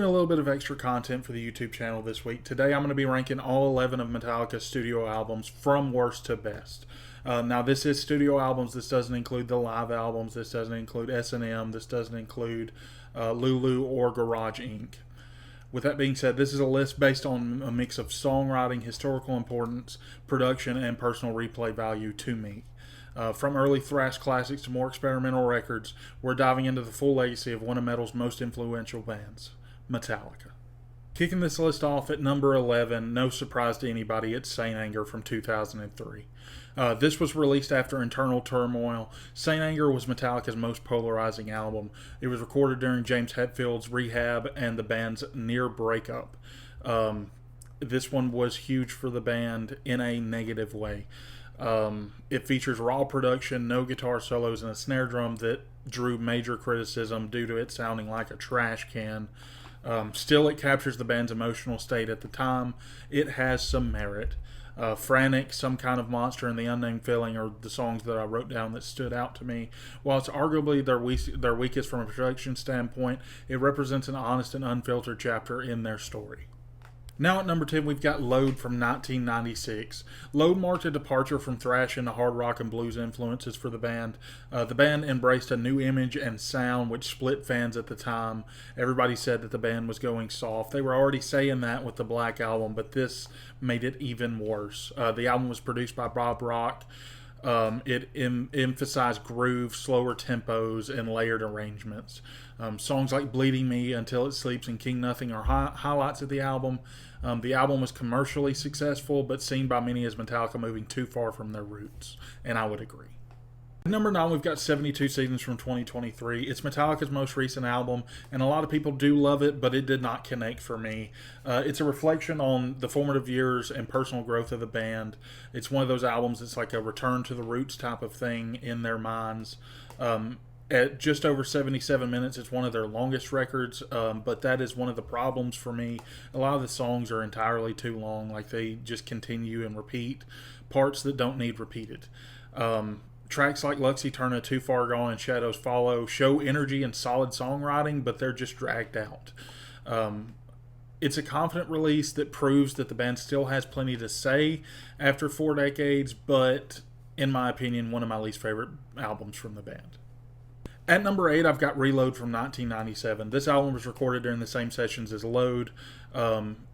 A little bit of extra content for the YouTube channel this week. Today I'm going to be ranking all 11 of Metallica's studio albums from worst to best. Now this is studio albums. This doesn't include the live albums. This doesn't include S&M. This doesn't include Lulu or Garage Inc. With that being said, this is a list based on a mix of songwriting, historical importance, production, and personal replay value to me. From early thrash classics to more experimental records, we're diving into the full legacy of one of metal's most influential bands, Metallica. Kicking this list off at number 11, no surprise to anybody, it's Saint Anger from 2003. This was released after Internal Turmoil. Saint Anger was Metallica's most polarizing album. It was recorded during James Hetfield's rehab and the band's near breakup. This one was huge for the band in a negative way. It features raw production, no guitar solos, and a snare drum that drew major criticism due to it sounding like a trash can. Still, it captures the band's emotional state at the time. It has some merit. Frantic, Some Kind of Monster, and The Unnamed Feeling are the songs that I wrote down that stood out to me. While it's arguably their weakest from a production standpoint, it represents an honest and unfiltered chapter in their story. Now at number 10, we've got Load from 1996. Load marked a departure from thrash into hard rock and blues influences for the band. The band embraced a new image and sound which split fans at the time. Everybody said that the band was going soft. They were already saying that with the Black Album, but this made it even worse. The album was produced by Bob Rock. It emphasized groove, slower tempos, and layered arrangements. Songs like Bleeding Me, Until It Sleeps, and King Nothing are highlights of the album. The album was commercially successful, but seen by many as Metallica moving too far from their roots, and I would agree. At number 9, we've got 72 Seasons from 2023. It's Metallica's most recent album, and a lot of people do love it, but it did not connect for me. It's a reflection on the formative years and personal growth of the band. It's one of those albums that's like a return to the roots type of thing in their minds. At just over 77 minutes, it's one of their longest records, but that is one of the problems for me. A lot of the songs are entirely too long, like they just continue and repeat parts that don't need repeated. Tracks like Lux Eterna, Too Far Gone, and Shadows Follow show energy and solid songwriting, but they're just dragged out. It's a confident release that proves that the band still has plenty to say after 4 decades, but in my opinion, one of my least favorite albums from the band. At number 8, I've got Reload from 1997. This album was recorded during the same sessions as Load.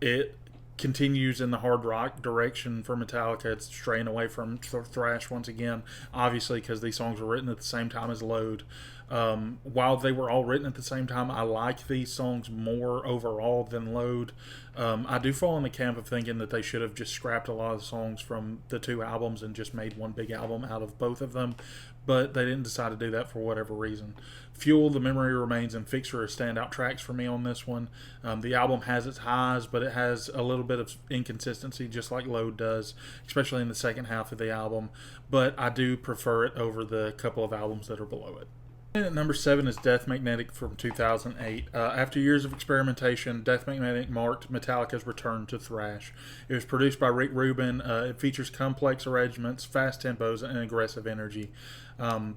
It continues in the hard rock direction for Metallica. It's straying away from thrash once again, obviously because these songs were written at the same time as Load. While they were all written at the same time, I like these songs more overall than Load. I do fall in the camp of thinking that they should have just scrapped a lot of the songs from the two albums and just made one big album out of both of them, but they didn't decide to do that for whatever reason. Fuel, The Memory Remains, and Fixer are standout tracks for me on this one. The album has its highs, but it has a little bit of inconsistency, just like Load does, especially in the second half of the album, but I do prefer it over the couple of albums that are below it. At number 7 is Death Magnetic from 2008. After years of experimentation, Death Magnetic marked Metallica's return to thrash. It was produced by Rick Rubin. It features complex arrangements, fast tempos, and aggressive energy.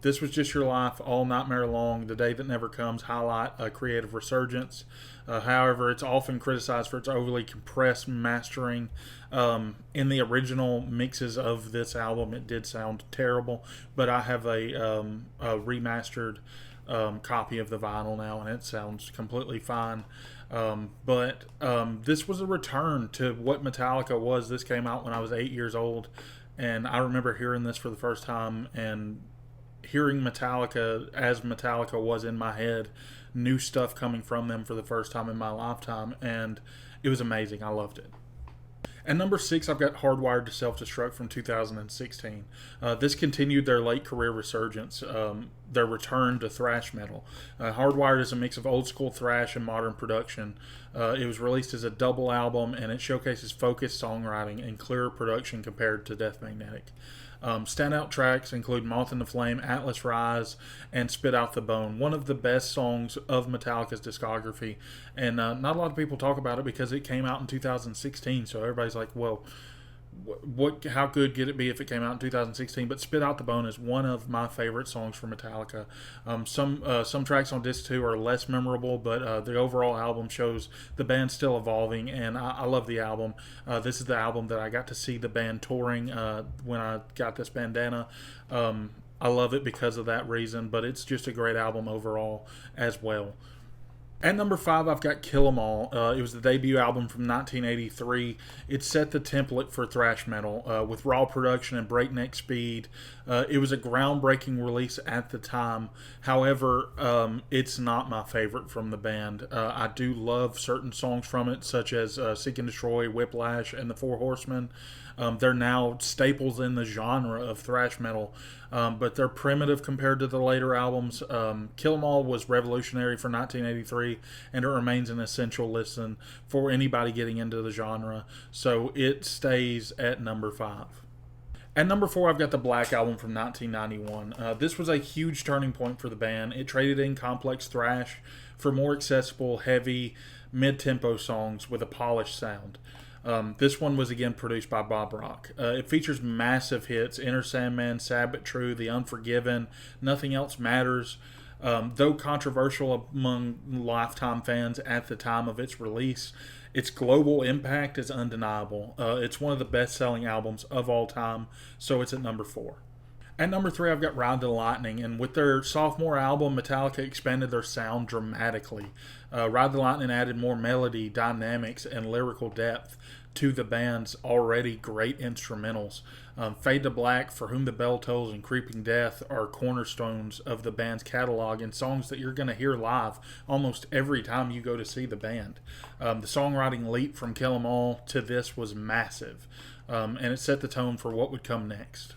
This Was Just Your Life, All Nightmare Long, The Day That Never Comes highlight a creative resurgence. However, it's often criticized for its overly compressed mastering. In the original mixes of this album, it did sound terrible, but I have a remastered copy of the vinyl now, and it sounds completely fine. But this was a return to what Metallica was. This came out when I was 8 years old, and I remember hearing this for the first time and hearing Metallica as Metallica was in my head, new stuff coming from them for the first time in my lifetime, and it was amazing. I loved it. At number 6, I've got Hardwired to Self-Destruct from 2016. This continued their late career resurgence, their return to thrash metal. Hardwired is a mix of old school thrash and modern production. It was released as a double album, and it showcases focused songwriting and clearer production compared to Death Magnetic. Standout tracks include Moth in the Flame, Atlas Rise, and Spit Out the Bone, one of the best songs of Metallica's discography. And not a lot of people talk about it because it came out in 2016, so everybody's like, well, how good could it be if it came out in 2016? But Spit Out the Bone is one of my favorite songs from Metallica. Some tracks on disc 2 are less memorable, but the overall album shows the band still evolving, and I love the album. This is the album that I got to see the band touring when I got this bandana. I love it because of that reason, but it's just a great album overall as well. At number 5, I've got Kill 'Em All. It was the debut album from 1983. It set the template for thrash metal with raw production and breakneck speed. It was a groundbreaking release at the time. However, it's not my favorite from the band. I do love certain songs from it, such as Seek and Destroy, Whiplash, and The Four Horsemen. They're now staples in the genre of thrash metal, but they're primitive compared to the later albums. Kill 'Em All was revolutionary for 1983, and it remains an essential listen for anybody getting into the genre. So it stays at number 5. At number 4, I've got the Black Album from 1991. This was a huge turning point for the band. It traded in complex thrash for more accessible, heavy, mid-tempo songs with a polished sound. This one was again produced by Bob Rock. It features massive hits: Enter Sandman, Sad But True, The Unforgiven, Nothing Else Matters. Though controversial among Lifetime fans at the time of its release, its global impact is undeniable. It's one of the best-selling albums of all time, so it's at number 4. At number 3, I've got Ride the Lightning, and with their sophomore album, Metallica expanded their sound dramatically. Ride the Lightning added more melody, dynamics, and lyrical depth to the band's already great instrumentals. Fade to Black, For Whom the Bell Tolls, and Creeping Death are cornerstones of the band's catalog and songs that you're going to hear live almost every time you go to see the band. The songwriting leap from Kill 'Em All to this was massive, and it set the tone for what would come next.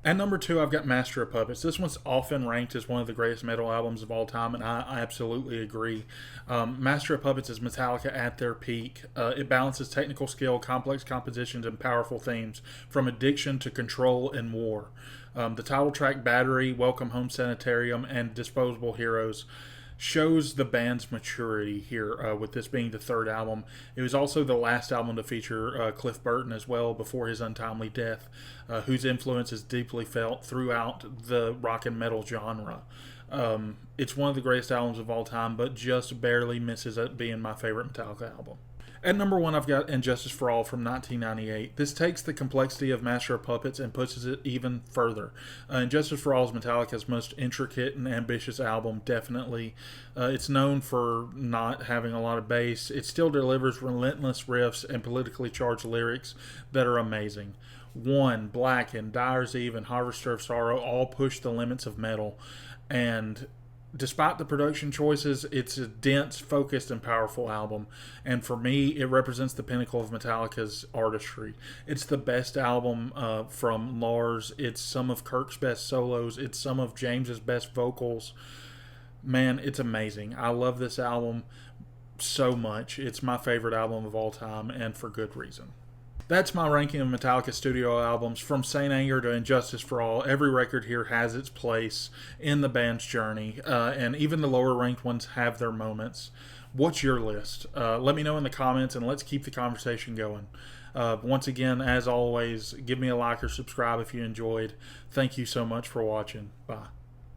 At number 2, I've got Master of Puppets. This one's often ranked as one of the greatest metal albums of all time, and I absolutely agree. Master of Puppets is Metallica at their peak. It balances technical skill, complex compositions, and powerful themes, from addiction to control and war. The title track Battery, Welcome Home Sanitarium, and Disposable Heroes shows the band's maturity here, with this being the third album. It was also the last album to feature Cliff Burton as well before his untimely death, whose influence is deeply felt throughout the rock and metal genre. It's one of the greatest albums of all time, but just barely misses it being my favorite Metallica album. At number 1, I've got And Justice for All from 1998. This takes the complexity of Master of Puppets and pushes it even further. And Justice for All is Metallica's most intricate and ambitious album, definitely. It's known for not having a lot of bass. It still delivers relentless riffs and politically charged lyrics that are amazing. One, Blackened, Dyer's Eve, and Harvester of Sorrow all push the limits of metal. And despite the production choices, it's a dense, focused, and powerful album. And for me, it represents the pinnacle of Metallica's artistry. It's the best album from Lars. It's some of Kirk's best solos. It's some of James's best vocals. Man, it's amazing. I love this album so much. It's my favorite album of all time, and for good reason. That's my ranking of Metallica studio albums, from Saint Anger to And Justice for All. Every record here has its place in the band's journey, and even the lower ranked ones have their moments. What's your list? Let me know in the comments, and let's keep the conversation going. Once again, as always, give me a like or subscribe if you enjoyed. Thank you so much for watching. Bye.